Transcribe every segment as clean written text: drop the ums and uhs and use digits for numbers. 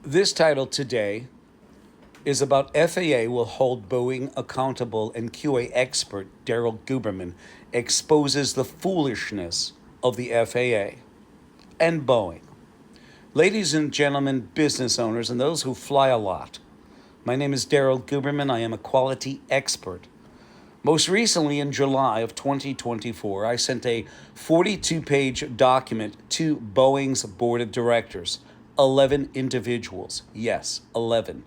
This title today is about FAA will hold Boeing accountable, and QA expert Daryl Guberman exposes the foolishness of the FAA and Boeing. Ladies and gentlemen, business owners, and those who fly a lot, my name is Daryl Guberman. I am a quality expert. Most recently, in July of 2024, I sent a 42-page document to Boeing's board of directors. 11 individuals. Yes, 11.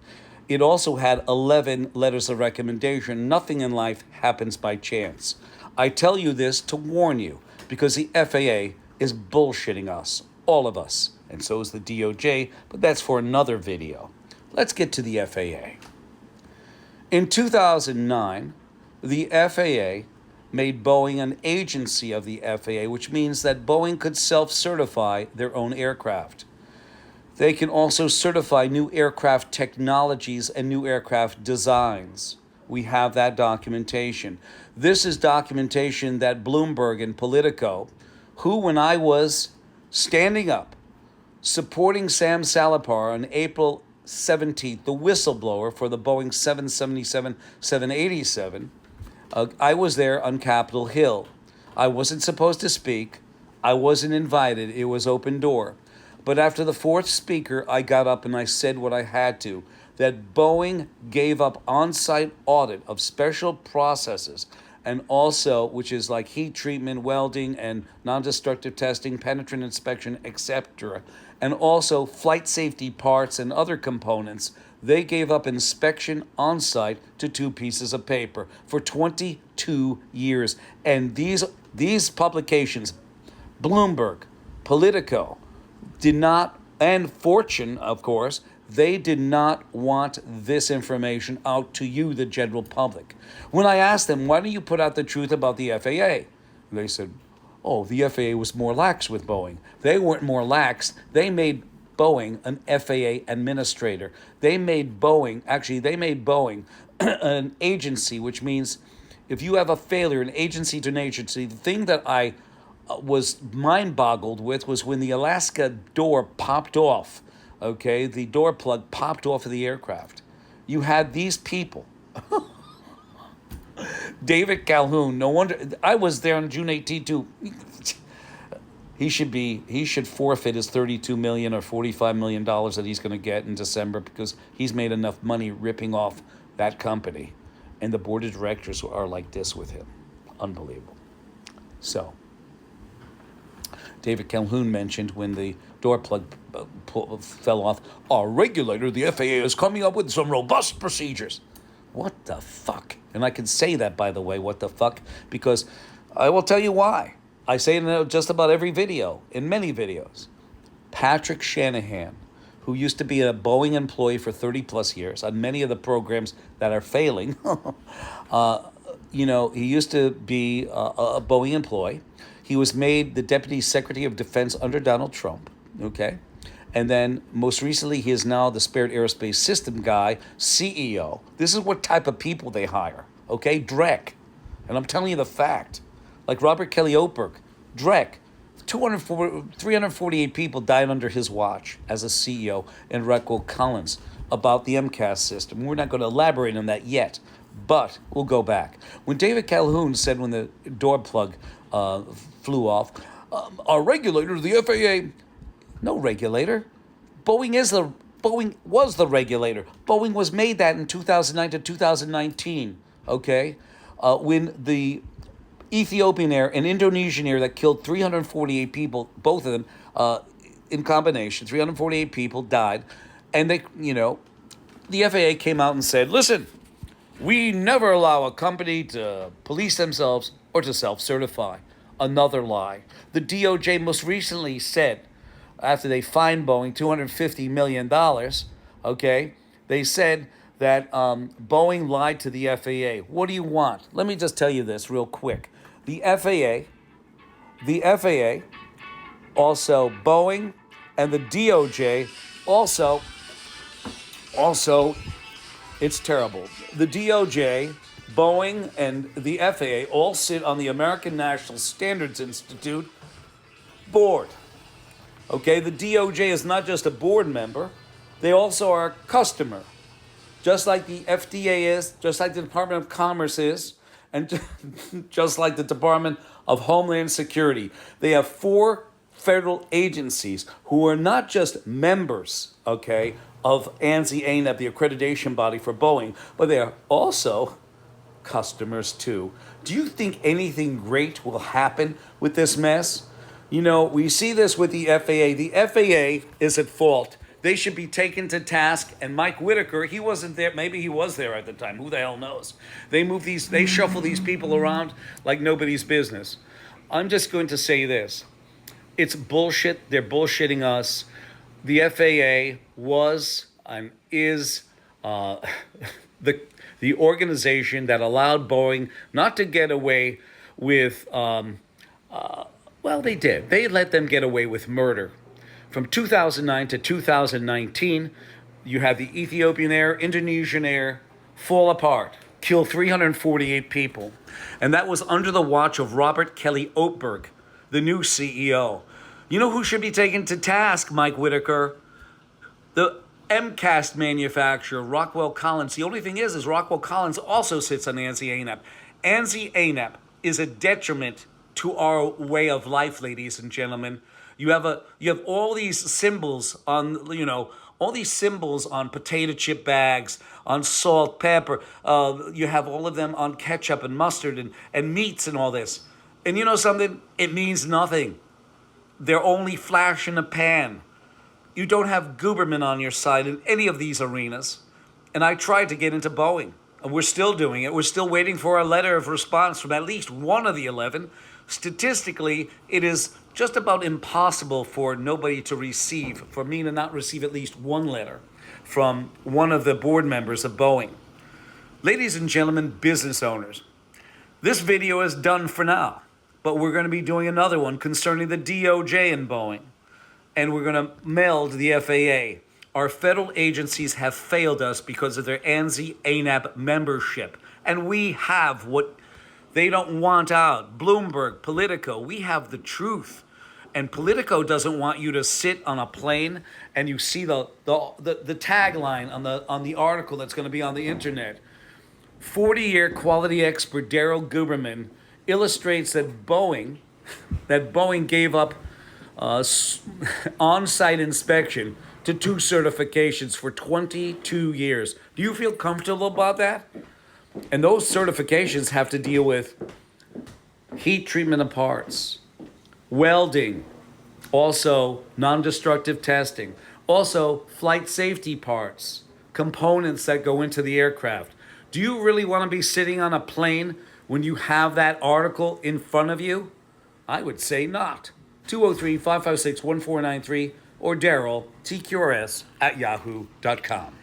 It also had 11 letters of recommendation. Nothing in life happens by chance. I tell you this to warn you, because the FAA is bullshitting us, all of us, and so is the DOJ, but that's for another video. Let's get to the FAA. In 2009, the FAA made Boeing an agency of the FAA, which means that Boeing could self-certify their own aircraft. They can also certify new aircraft technologies and new aircraft designs. We have that documentation. This is documentation that Bloomberg and Politico, who, when I was standing up, supporting Sam Salapar on April 17th, the whistleblower for the Boeing 777, 787, I was there on Capitol Hill. I wasn't supposed to speak. I wasn't invited. It was open door. But after the fourth speaker, I got up and I said what I had to, that Boeing gave up on-site audit of special processes, and also, which is like heat treatment, welding, and non-destructive testing, penetrant inspection, etc., and also flight safety parts and other components. They gave up inspection on-site to 2 pieces of paper for 22 years. And these publications, Bloomberg, Politico, did not, and Fortune, of course, they did not want this information out to you, the general public. When I asked them, why don't you put out the truth about the FAA? They said, oh, the FAA was more lax with Boeing. They weren't more lax. They made Boeing an FAA administrator. They made Boeing an agency, which means if you have a failure, an agency to an agency, the thing that I was mind-boggled with was when the Alaska door popped off, okay? The door plug popped off of the aircraft. You had these people. David Calhoun, no wonder, I was there on June 18th too. He should forfeit his $32 million or $45 million that he's going to get in December, because he's made enough money ripping off that company. And the board of directors are like this with him. Unbelievable. So, David Calhoun mentioned when the door plug fell off, our regulator, the FAA, is coming up with some robust procedures. What the fuck? And I can say that, by the way, what the fuck, because I will tell you why. I say it in just about every video, in many videos. Patrick Shanahan, who used to be a Boeing employee for 30 plus years on many of the programs that are failing, he used to be a Boeing employee. He was made the Deputy Secretary of Defense under Donald Trump, okay? And then most recently, he is now the Spirit Aerospace System guy, CEO. This is what type of people they hire, okay? Drek. And I'm telling you the fact. Like Robert Kelly Oberg, Drek, 348 people died under his watch as a CEO, and Recco Collins about the MCAS system. We're not going to elaborate on that yet, but we'll go back. When David Calhoun said when the door plug flew off, our regulator, the FAA, no regulator. Boeing was the regulator. Boeing was made that in 2009 to 2019, okay? When the Ethiopian Air and Indonesian Air that killed 348 people, both of them in combination, 348 people died, and the FAA came out and said, listen, we never allow a company to police themselves or to self-certify. Another lie. The DOJ most recently said, after they fined Boeing $250 million, okay, they said that Boeing lied to the FAA. What do you want? Let me just tell you this real quick. The FAA, also Boeing, and the DOJ, also, it's terrible. The DOJ, Boeing, and the FAA all sit on the American National Standards Institute board. Okay, the DOJ is not just a board member. They also are a customer, just like the FDA is, just like the Department of Commerce is, and just like the Department of Homeland Security. They have four federal agencies who are not just members, okay, of ANSI ANAP, the accreditation body for Boeing, but they are also customers too. Do you think anything great will happen with this mess? You know, we see this with the FAA. The FAA is at fault. They should be taken to task. And Mike Whitaker, he wasn't there. Maybe he was there at the time. Who the hell knows? They shuffle these people around like nobody's business. I'm just going to say this. It's bullshit. They're bullshitting us. The FAA was and is the organization that allowed Boeing not to get away with, well, they did. They let them get away with murder. From 2009 to 2019, you have the Ethiopian Air, Indonesian Air fall apart, kill 348 people. And that was under the watch of Robert Kelly Oatberg, the new CEO. You know who should be taken to task, Mike Whitaker? The M.KHAN manufacturer, Rockwell Collins. The only thing is Rockwell Collins also sits on ANSI ANAP. ANSI ANAP is a detriment to our way of life, ladies and gentlemen. You have all these symbols on, all these symbols on potato chip bags, on salt, pepper. You have all of them on ketchup and mustard and meats and all this. And you know something? It means nothing. They're only flash in a pan. You don't have Guberman on your side in any of these arenas. And I tried to get into Boeing. And we're still doing it. We're still waiting for a letter of response from at least one of the 11. Statistically, it is just about impossible for nobody to receive, for me to not receive at least one letter from one of the board members of Boeing. Ladies and gentlemen, business owners, this video is done for now, but we're going to be doing another one concerning the DOJ and Boeing, and we're going to meld the FAA. Our federal agencies have failed us because of their ANSI ANAP membership, and we have what they don't want out. Bloomberg, Politico, we have the truth. And Politico doesn't want you to sit on a plane and you see the tagline on the article that's going to be on the internet. 40-year quality expert Daryl Guberman illustrates that Boeing gave up on-site inspection to 2 certifications for 22 years. Do you feel comfortable about that? And those certifications have to deal with heat treatment of parts, welding, also non-destructive testing, also flight safety parts, components that go into the aircraft. Do you really want to be sitting on a plane when you have that article in front of you? I would say not. 203-556-1493 or Daryl, TQRS @yahoo.com.